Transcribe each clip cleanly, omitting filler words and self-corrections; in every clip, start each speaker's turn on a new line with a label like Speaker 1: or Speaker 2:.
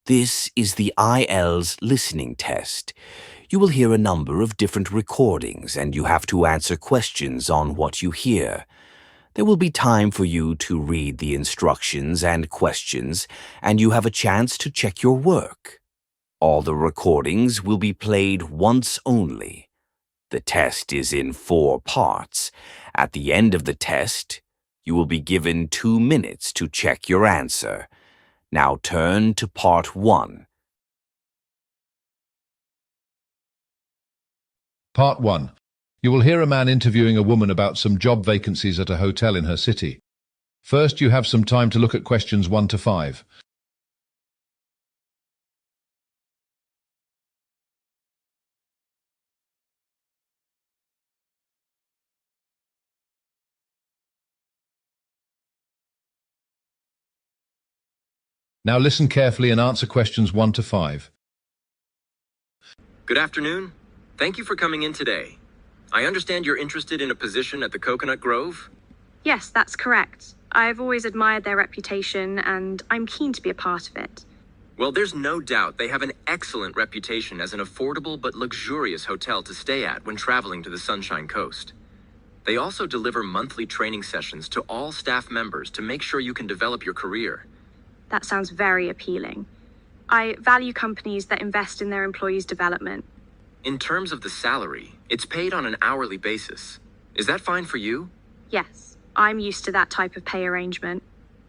Speaker 1: This is the IELTS listening test. You will hear a number of different recordings and you have to answer questions on what you hear. There will be time for you to read the instructions and questions, and you have a chance to check your work. All the recordings will be played once only. The test is in 4 parts. At the end of the test, you will be given 2 minutes to check your answer. Now turn to part 1.
Speaker 2: Part 1. You will hear a man interviewing a woman about some job vacancies at a hotel in her city. First, you have some time to look at questions 1 to 5. Now listen carefully and answer questions 1 to 5.
Speaker 3: Good afternoon. Thank you for coming in today. I understand you're interested in a position at the Coconut Grove?
Speaker 4: Yes, that's correct. I've always admired their reputation and I'm keen to be a part of it.
Speaker 3: Well, there's no doubt they have an excellent reputation as an affordable but luxurious hotel to stay at when traveling to the Sunshine Coast. They also deliver monthly training sessions to all staff members to make sure you can develop your career.
Speaker 4: That sounds very appealing. I value companies that invest in their employees' development.
Speaker 3: In terms of the salary, it's paid on an hourly basis. Is that fine for you?
Speaker 4: Yes, I'm used to that type of pay arrangement.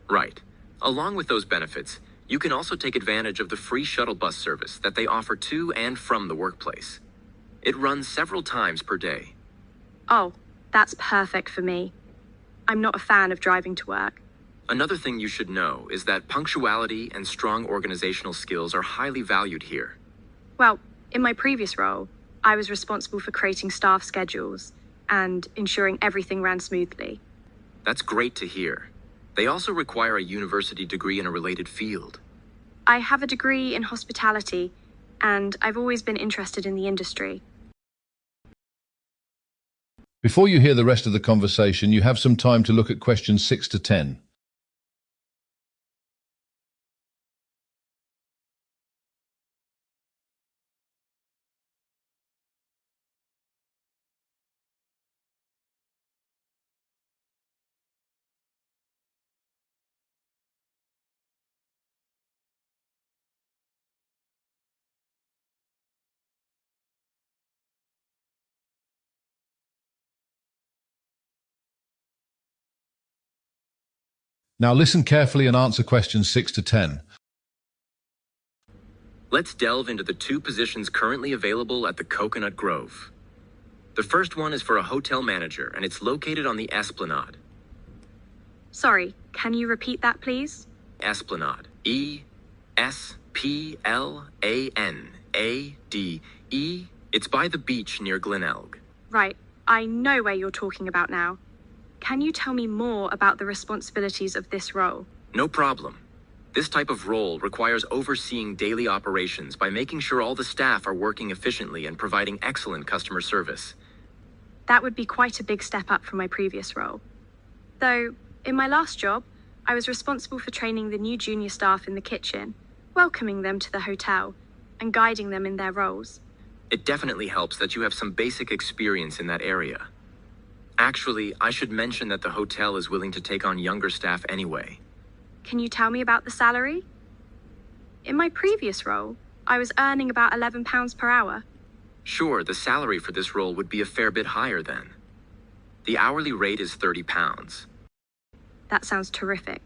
Speaker 3: Right. Along with those benefits, you can also take advantage of the free shuttle bus service that they offer to and from the workplace. It runs several times per day.
Speaker 4: Oh, that's perfect for me. I'm not a fan of driving to work.
Speaker 3: Another thing you should know is that punctuality and strong organizational skills are highly valued here.
Speaker 4: Well, in my previous role, I was responsible for creating staff schedules and ensuring everything ran smoothly.
Speaker 3: That's great to hear. They also require a university degree in a related field.
Speaker 4: I have a degree in hospitality, and I've always been interested in the industry.
Speaker 2: Before you hear the rest of the conversation, you have some time to look at questions 6 to 10. Now listen carefully and answer questions 6 to 10.
Speaker 3: Let's delve into the 2 positions currently available at the Coconut Grove. The first one is for a hotel manager, and it's located on the Esplanade.
Speaker 4: Sorry, can you repeat that, please?
Speaker 3: Esplanade. Esplanade. It's by the beach near Glenelg.
Speaker 4: Right, I know where you're talking about now. Can you tell me more about the responsibilities of this role?
Speaker 3: No problem. This type of role requires overseeing daily operations by making sure all the staff are working efficiently and providing excellent customer service.
Speaker 4: That would be quite a big step up from my previous role. Though, in my last job, I was responsible for training the new junior staff in the kitchen, welcoming them to the hotel, and guiding them in their roles.
Speaker 3: It definitely helps that you have some basic experience in that area. Actually, I should mention that the hotel is willing to take on younger staff anyway.
Speaker 4: Can you tell me about the salary? In my previous role, I was earning about £11 per hour.
Speaker 3: Sure, the salary for this role would be a fair bit higher then. The hourly rate is £30.
Speaker 4: That sounds terrific.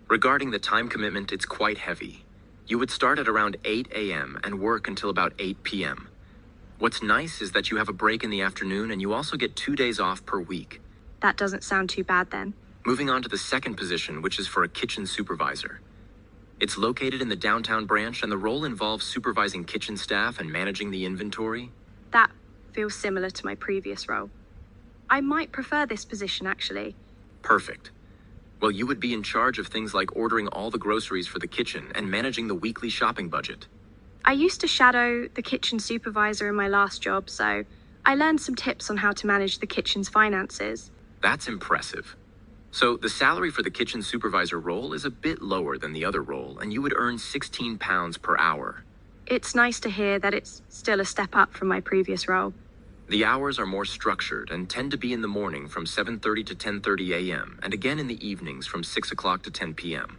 Speaker 3: Regarding the time commitment, it's quite heavy. You would start at around 8 a.m. and work until about 8 p.m. What's nice is that you have a break in the afternoon and you also get 2 days off per week.
Speaker 4: That doesn't sound too bad then.
Speaker 3: Moving on to the second position, which is for a kitchen supervisor. It's located in the downtown branch and the role involves supervising kitchen staff and managing the inventory.
Speaker 4: That feels similar to my previous role. I might prefer this position actually.
Speaker 3: Perfect. Well, you would be in charge of things like ordering all the groceries for the kitchen and managing the weekly shopping budget.
Speaker 4: I used to shadow the kitchen supervisor in my last job, so I learned some tips on how to manage the kitchen's finances.
Speaker 3: That's impressive. So the salary for the kitchen supervisor role is a bit lower than the other role, and you would earn £16 per hour.
Speaker 4: It's nice to hear that it's still a step up from my previous role.
Speaker 3: The hours are more structured and tend to be in the morning from 7:30 to 10:30 a.m. and again in the evenings from 6 o'clock to 10 p.m.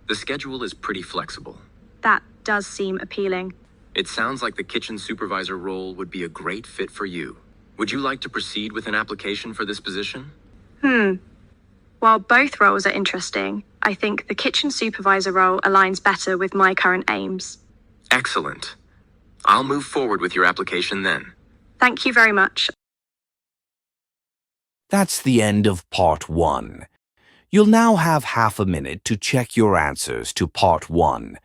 Speaker 3: The schedule is pretty flexible.
Speaker 4: That does seem appealing.
Speaker 3: It sounds like the kitchen supervisor role would be a great fit for you. Would you like to proceed with an application for this position?
Speaker 4: While both roles are interesting, I think the kitchen supervisor role aligns better with my current aims.
Speaker 3: Excellent. I'll move forward with your application then.
Speaker 4: Thank you very much.
Speaker 1: That's the end of Part 1. You'll now have half a minute to check your answers to Part 1.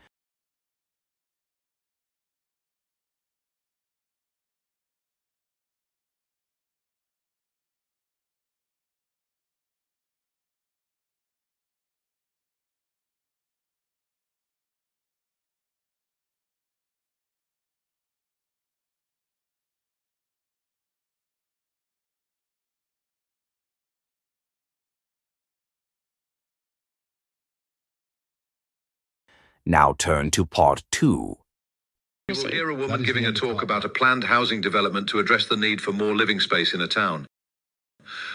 Speaker 1: Now turn to Part 2.
Speaker 2: You will hear a woman giving a talk about a planned housing development to address the need for more living space in a town.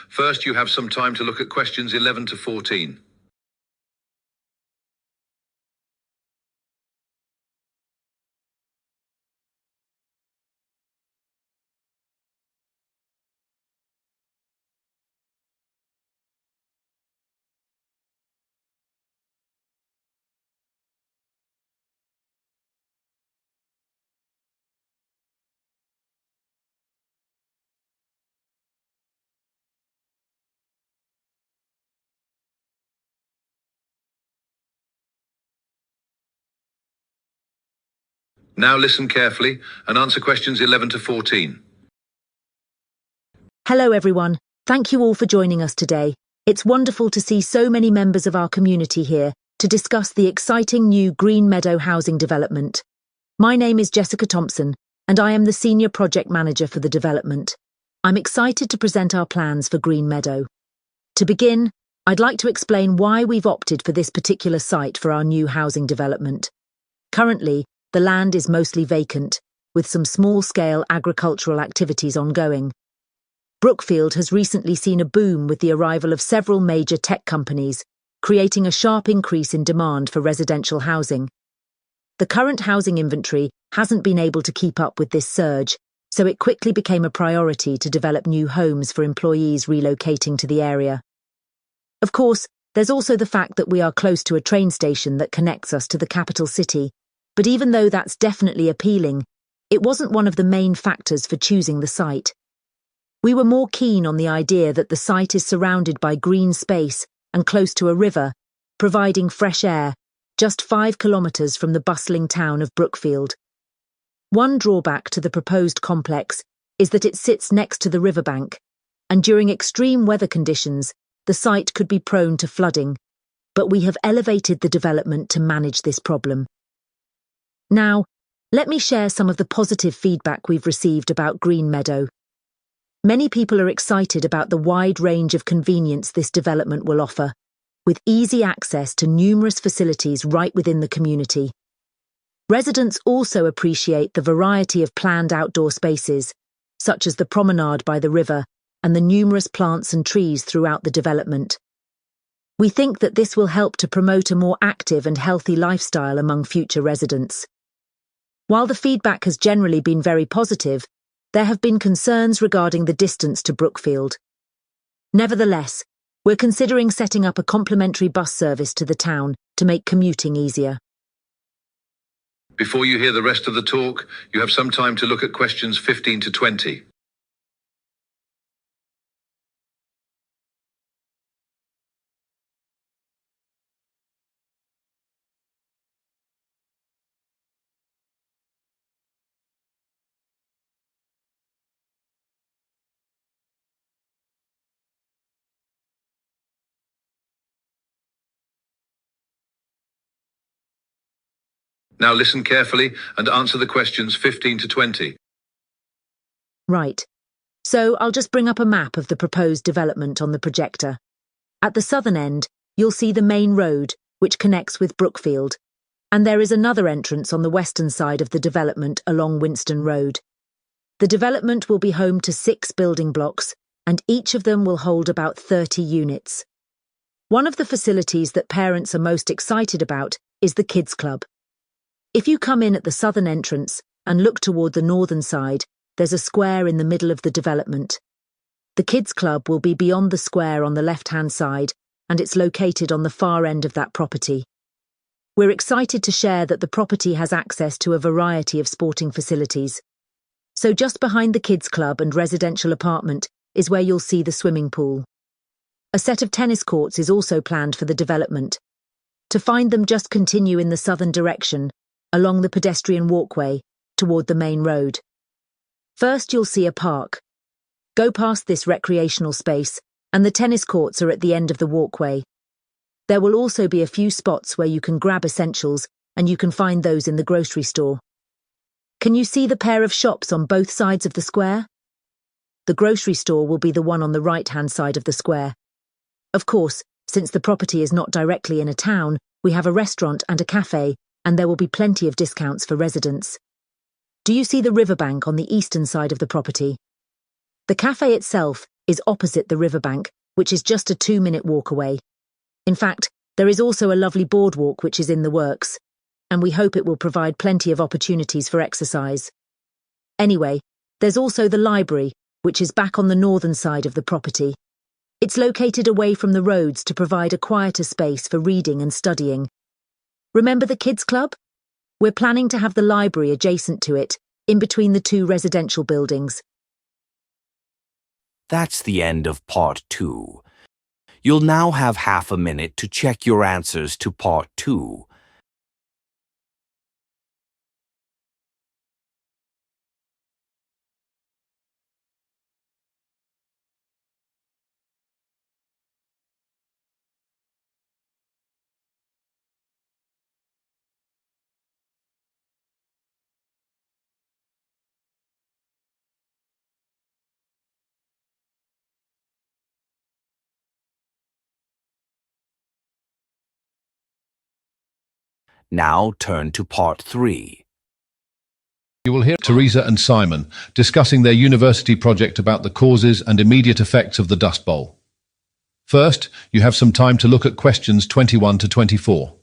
Speaker 2: First, you have some time to look at questions 11 to 14. Now listen carefully and answer questions 11 to 14.
Speaker 5: Hello everyone, thank you all for joining us today. It's wonderful to see so many members of our community here to discuss the exciting new Green Meadow housing development. My name is Jessica Thompson and I am the Senior Project Manager for the development. I'm excited to present our plans for Green Meadow. To begin, I'd like to explain why we've opted for this particular site for our new housing development. Currently, the land is mostly vacant, with some small-scale agricultural activities ongoing. Brookfield has recently seen a boom with the arrival of several major tech companies, creating a sharp increase in demand for residential housing. The current housing inventory hasn't been able to keep up with this surge, so it quickly became a priority to develop new homes for employees relocating to the area. Of course, there's also the fact that we are close to a train station that connects us to the capital city. But even though that's definitely appealing, it wasn't one of the main factors for choosing the site. We were more keen on the idea that the site is surrounded by green space and close to a river, providing fresh air, just 5 kilometers from the bustling town of Brookfield. One drawback to the proposed complex is that it sits next to the riverbank, and during extreme weather conditions, the site could be prone to flooding, but we have elevated the development to manage this problem. Now, let me share some of the positive feedback we've received about Green Meadow. Many people are excited about the wide range of convenience this development will offer, with easy access to numerous facilities right within the community. Residents also appreciate the variety of planned outdoor spaces, such as the promenade by the river and the numerous plants and trees throughout the development. We think that this will help to promote a more active and healthy lifestyle among future residents. While the feedback has generally been very positive, there have been concerns regarding the distance to Brookfield. Nevertheless, we're considering setting up a complimentary bus service to the town to make commuting easier.
Speaker 2: Before you hear the rest of the talk, you have some time to look at questions 15 to 20. Now listen carefully and answer the questions 15 to 20.
Speaker 5: Right. So I'll just bring up a map of the proposed development on the projector. At the southern end, you'll see the main road, which connects with Brookfield, and there is another entrance on the western side of the development along Winston Road. The development will be home to 6 building blocks, and each of them will hold about 30 units. One of the facilities that parents are most excited about is the Kids Club. If you come in at the southern entrance and look toward the northern side, there's a square in the middle of the development. The Kids Club will be beyond the square on the left-hand side, and it's located on the far end of that property. We're excited to share that the property has access to a variety of sporting facilities. So just behind the Kids Club and residential apartment is where you'll see the swimming pool. A set of tennis courts is also planned for the development. To find them, just continue in the southern direction, along the pedestrian walkway, toward the main road. First, you'll see a park. Go past this recreational space, and the tennis courts are at the end of the walkway. There will also be a few spots where you can grab essentials, and you can find those in the grocery store. Can you see the pair of shops on both sides of the square? The grocery store will be the one on the right-hand side of the square. Of course, since the property is not directly in a town, we have a restaurant and a cafe, and there will be plenty of discounts for residents. Do you see the riverbank on the eastern side of the property? The cafe itself is opposite the riverbank, which is just a 2-minute walk away. In fact, there is also a lovely boardwalk which is in the works, and we hope it will provide plenty of opportunities for exercise. Anyway, there's also the library, which is back on the northern side of the property. It's located away from the roads to provide a quieter space for reading and studying. Remember the Kids Club? We're planning to have the library adjacent to it, in between the 2 residential buildings.
Speaker 1: That's the end of Part 2. You'll now have half a minute to check your answers to Part 2. Now turn to Part 3.
Speaker 6: You will hear Teresa and Simon discussing their university project about the causes and immediate effects of the Dust Bowl. First, you have some time to look at questions 21 to 24.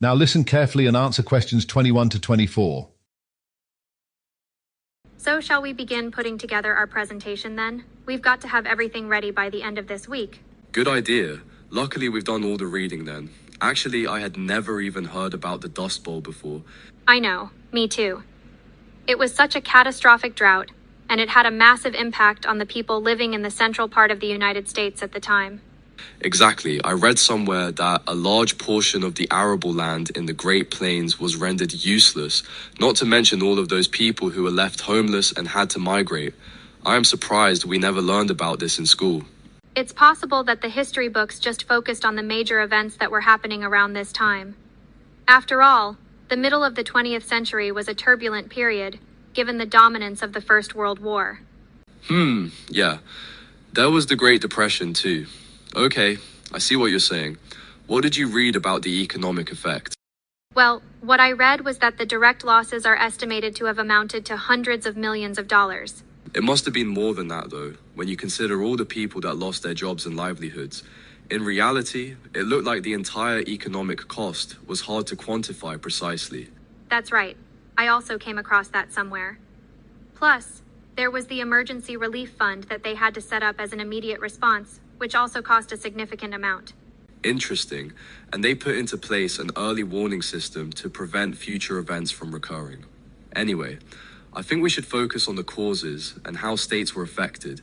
Speaker 6: Now listen carefully and answer questions 21 to 24.
Speaker 4: So shall we begin putting together our presentation then? We've got to have everything ready by the end of this week.
Speaker 7: Good idea. Luckily we've done all the reading then. Actually, I had never even heard about the Dust Bowl before.
Speaker 4: I know, me too. It was such a catastrophic drought, and it had a massive impact on the people living in the central part of the United States at the time.
Speaker 7: Exactly. I read somewhere that a large portion of the arable land in the Great Plains was rendered useless, not to mention all of those people who were left homeless and had to migrate. I am surprised we never learned about this in school.
Speaker 4: It's possible that the history books just focused on the major events that were happening around this time. After all, the middle of the 20th century was a turbulent period, given the dominance of the First World War.
Speaker 7: Yeah. There was the Great Depression too. Okay, I see what you're saying. What did you read about the economic effect?
Speaker 4: Well, what I read was that the direct losses are estimated to have amounted to hundreds of millions of dollars.
Speaker 7: It must have been more than that though, when you consider all the people that lost their jobs and livelihoods. In reality, it looked like the entire economic cost was hard to quantify precisely.
Speaker 4: That's right. I also came across that somewhere. Plus, there was the emergency relief fund that they had to set up as an immediate response, which also cost a significant amount.
Speaker 7: Interesting. And they put into place an early warning system to prevent future events from recurring. Anyway, I think we should focus on the causes and how states were affected.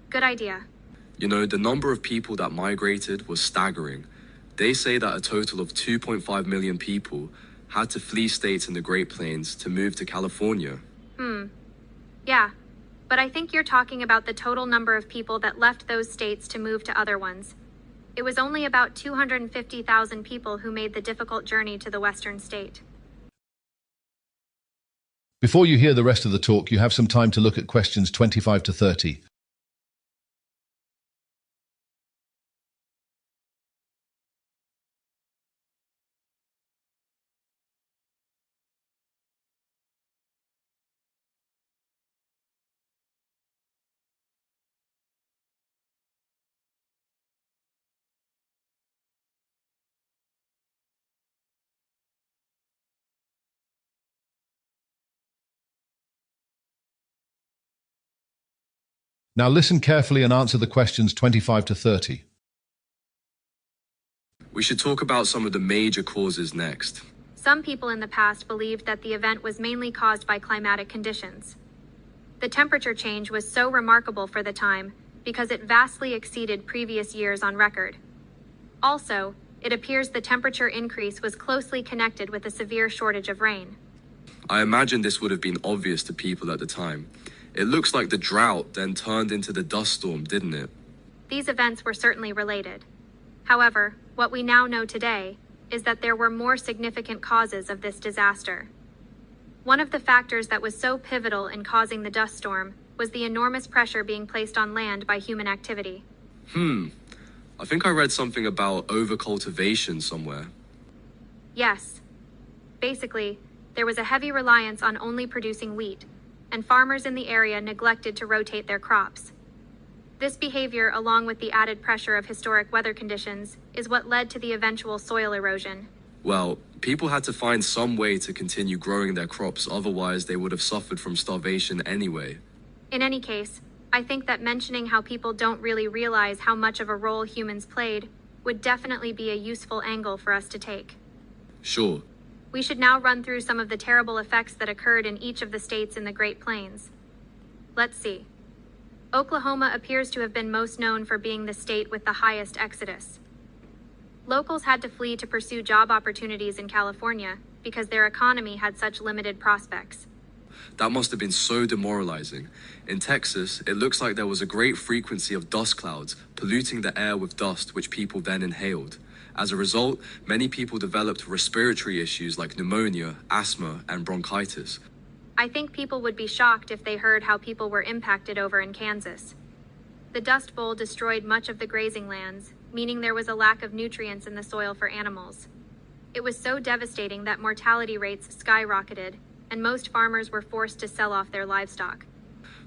Speaker 4: Good idea.
Speaker 7: You know, the number of people that migrated was staggering. They say that a total of 2.5 million people had to flee states in the Great Plains to move to California.
Speaker 8: Yeah, but I think you're talking about the total number of people that left those states to move to other ones. It was only about 250,000 people who made the difficult journey to the western state.
Speaker 6: Before you hear the rest of the talk, you have some time to look at questions 25 to 30. Now listen carefully and answer the questions 25 to 30.
Speaker 7: We should talk about some of the major causes next.
Speaker 8: Some people in the past believed that the event was mainly caused by climatic conditions. The temperature change was so remarkable for the time because it vastly exceeded previous years on record. Also, it appears the temperature increase was closely connected with a severe shortage of rain.
Speaker 7: I imagine this would have been obvious to people at the time. It looks like the drought then turned into the dust storm, didn't it?
Speaker 8: These events were certainly related. However, what we now know today is that there were more significant causes of this disaster. One of the factors that was so pivotal in causing the dust storm was the enormous pressure being placed on land by human activity.
Speaker 7: I think I read something about overcultivation somewhere.
Speaker 8: Yes. Basically, there was a heavy reliance on only producing wheat, and farmers in the area neglected to rotate their crops. This behavior, along with the added pressure of historic weather conditions, is what led to the eventual soil erosion.
Speaker 7: Well, people had to find some way to continue growing their crops, otherwise they would have suffered from starvation anyway.
Speaker 8: In any case, I think that mentioning how people don't really realize how much of a role humans played would definitely be a useful angle for us to take.
Speaker 7: Sure.
Speaker 8: We should now run through some of the terrible effects that occurred in each of the states in the Great Plains. Let's see. Oklahoma appears to have been most known for being the state with the highest exodus. Locals had to flee to pursue job opportunities in California because their economy had such limited prospects.
Speaker 7: That must have been so demoralizing. In Texas, it looks like there was a great frequency of dust clouds, polluting the air with dust which people then inhaled. As a result, many people developed respiratory issues like pneumonia, asthma, and bronchitis.
Speaker 8: I think people would be shocked if they heard how people were impacted over in Kansas. The Dust Bowl destroyed much of the grazing lands, meaning there was a lack of nutrients in the soil for animals. It was so devastating that mortality rates skyrocketed, and most farmers were forced to sell off their livestock.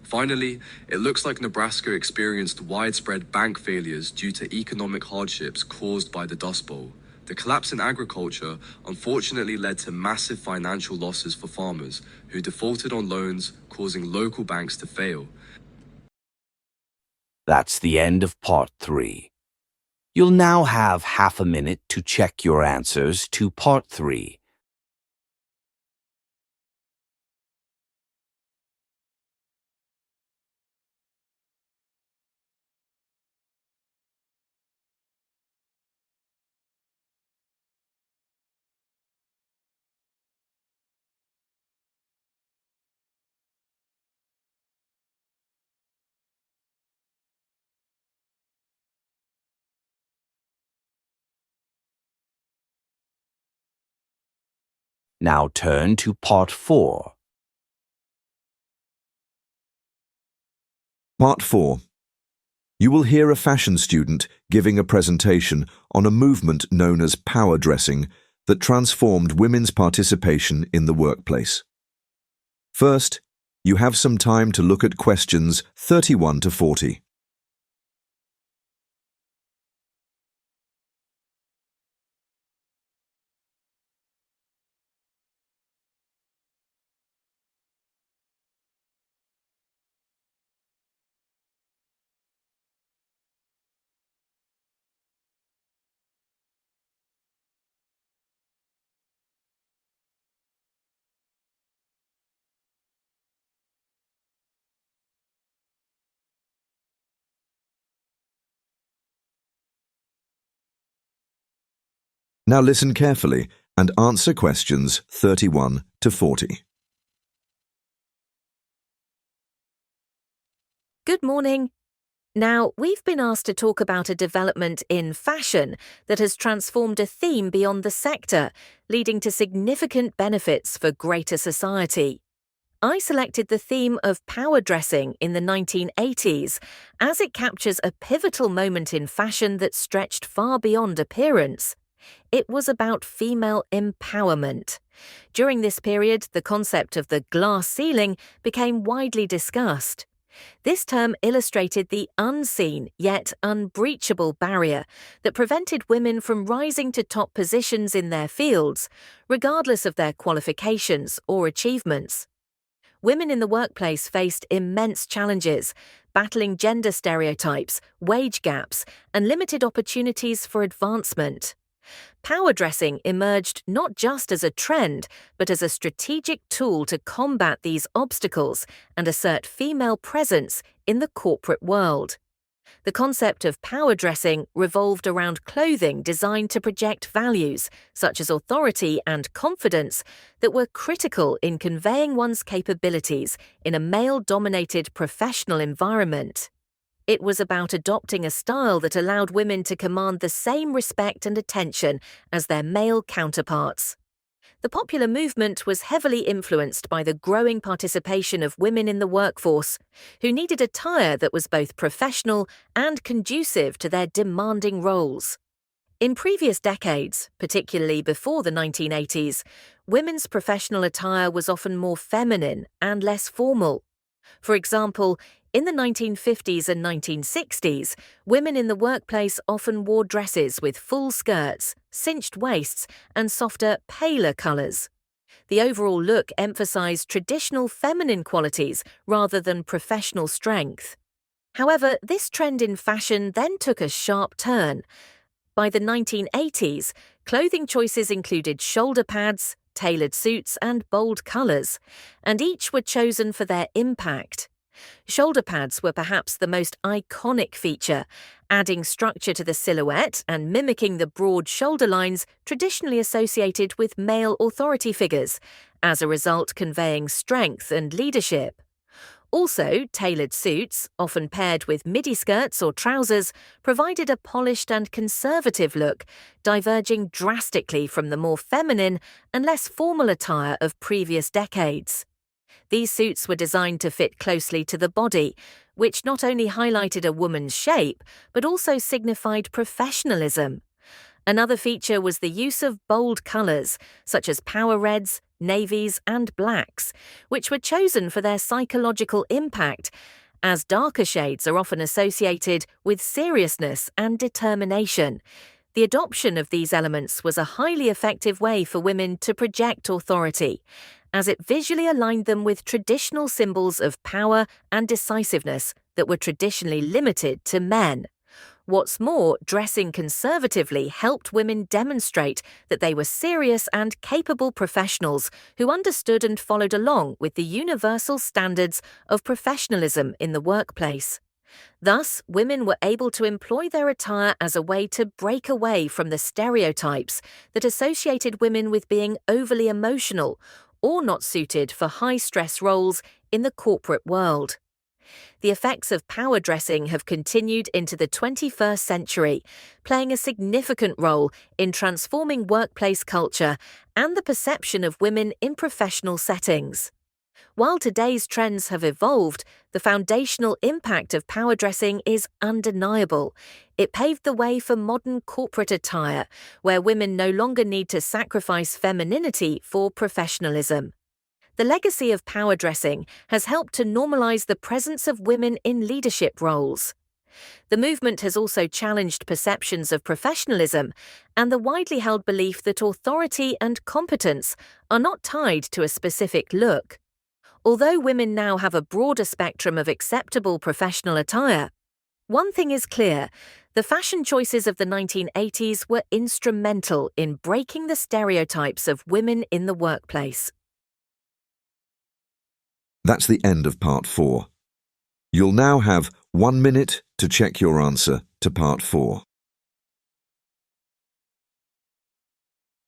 Speaker 7: Finally, it looks like Nebraska experienced widespread bank failures due to economic hardships caused by the Dust Bowl. The collapse in agriculture unfortunately led to massive financial losses for farmers who defaulted on loans, causing local banks to fail.
Speaker 1: That's the end of part 3. You'll now have half a minute to check your answers to part 3. Now turn to part 4.
Speaker 9: Part 4. You will hear a fashion student giving a presentation on a movement known as power dressing that transformed women's participation in the workplace. First, you have some time to look at questions 31 to 40. Now listen carefully and answer questions 31 to 40.
Speaker 5: Good morning. Now, we've been asked to talk about a development in fashion that has transformed a theme beyond the sector, leading to significant benefits for greater society. I selected the theme of power dressing in the 1980s, as it captures a pivotal moment in fashion that stretched far beyond appearance. It was about female empowerment. During this period, the concept of the glass ceiling became widely discussed. This term illustrated the unseen yet unbreachable barrier that prevented women from rising to top positions in their fields, regardless of their qualifications or achievements. Women in the workplace faced immense challenges, battling gender stereotypes, wage gaps, and limited opportunities for advancement. Power dressing emerged not just as a trend, but as a strategic tool to combat these obstacles and assert female presence in the corporate world. The concept of power dressing revolved around clothing designed to project values, such as authority and confidence, that were critical in conveying one's capabilities in a male-dominated professional environment. It was about adopting a style that allowed women to command the same respect and attention as their male counterparts. The popular movement was heavily influenced by the growing participation of women in the workforce, who needed attire that was both professional and conducive to their demanding roles. In previous decades, particularly before the 1980s, women's professional attire was often more feminine and less formal. For example, in the 1950s and 1960s, women in the workplace often wore dresses with full skirts, cinched waists, and softer, paler colours. The overall look emphasised traditional feminine qualities rather than professional strength. However, this trend in fashion then took a sharp turn. By the 1980s, clothing choices included shoulder pads, tailored suits, and bold colours, and each were chosen for their impact. Shoulder pads were perhaps the most iconic feature, adding structure to the silhouette and mimicking the broad shoulder lines traditionally associated with male authority figures, as a result conveying strength and leadership. Also, tailored suits, often paired with midi skirts or trousers, provided a polished and conservative look, diverging drastically from the more feminine and less formal attire of previous decades. These suits were designed to fit closely to the body, which not only highlighted a woman's shape, but also signified professionalism. Another feature was the use of bold colours, such as power reds, navies, and blacks, which were chosen for their psychological impact, as darker shades are often associated with seriousness and determination. The adoption of these elements was a highly effective way for women to project authority, as it visually aligned them with traditional symbols of power and decisiveness that were traditionally limited to men. What's more, dressing conservatively helped women demonstrate that they were serious and capable professionals who understood and followed along with the universal standards of professionalism in the workplace. Thus, women were able to employ their attire as a way to break away from the stereotypes that associated women with being overly emotional or not suited for high-stress roles in the corporate world. The effects of power dressing have continued into the 21st century, playing a significant role in transforming workplace culture and the perception of women in professional settings. While today's trends have evolved, the foundational impact of power dressing is undeniable. It paved the way for modern corporate attire, where women no longer need to sacrifice femininity for professionalism. The legacy of power dressing has helped to normalize the presence of women in leadership roles. The movement has also challenged perceptions of professionalism and the widely held belief that authority and competence are not tied to a specific look. Although women now have a broader spectrum of acceptable professional attire, one thing is clear: the fashion choices of the 1980s were instrumental in breaking the stereotypes of women in the workplace.
Speaker 9: That's the end of part 4. You'll now have 1 minute to check your answer to part 4.